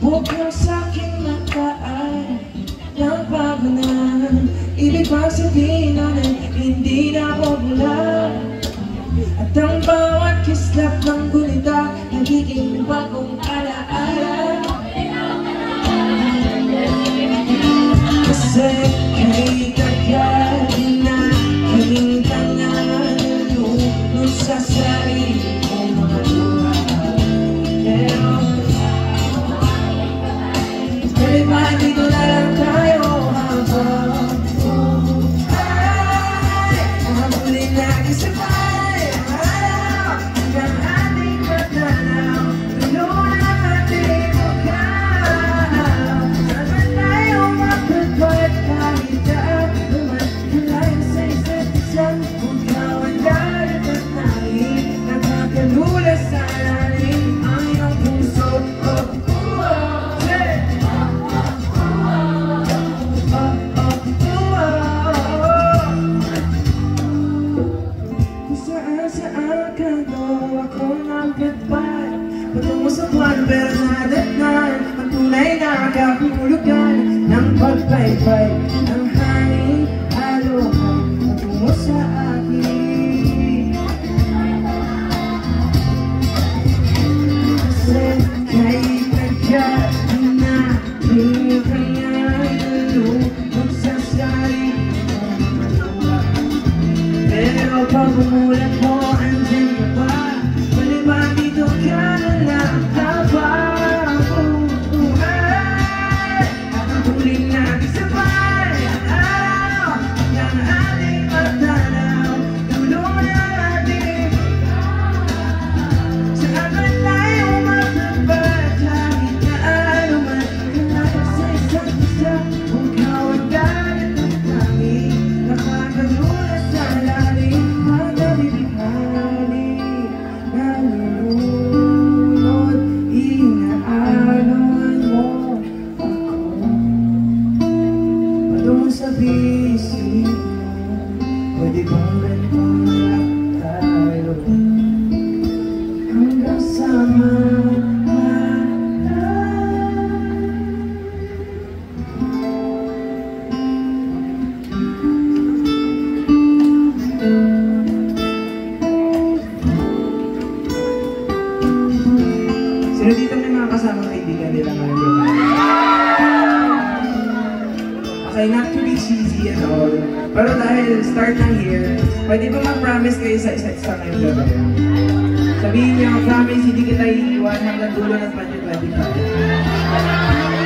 Bukang sa'king nakaan ng pagunan. Ibig bang sabihin natin hindi na popular? At ang bawat kislap ng gunita nagiging bagong alaala. Kasi kay kagaling na kaming tangan sa sarili kong mga buhay. Pero ba dito na lang tayo habang huli na kasabay ang araw ng ating pagdanaw. Tulungan ang ating bukaw. Saan tayo magpagpag kahit ang lumayo sa isa't isa. Bukaw ang dagat at nangin, nagkakalula sa lalim ang iyong puso. Saan ka daw ako ng katpad? Patungo sa buwan pero nadatnan ang tunay na kapulugan ng pagpaypay ng hangin alokan patungo sa akin. Kasi kay kagad na kanyang lulubog sa sarili pero pag umulat mo, andyan ka ba? Pwede ba dito ka na lang habang buhay? At ang huling nagsabay ang araw ng ating pagdanaw. Tulungan ang ating saan man tayo magpagpag kahit na ano man kalayo sa isa't isa. Bukaw ang dagat at tanging nakakagulat sa lalim. Sa bisig mo, pwede bang ganito na lang tayo hanggang sa sino dito may mga kasamang kaibigan nila ngayon? Okay, not to be cheesy at all. Pero dahil start ng year, pwede ba mag-promise kayo sa isa't isa ngayong gabi? Sabihin niyo, promise, hindi kita iiwan hanggang dulo ng 2025.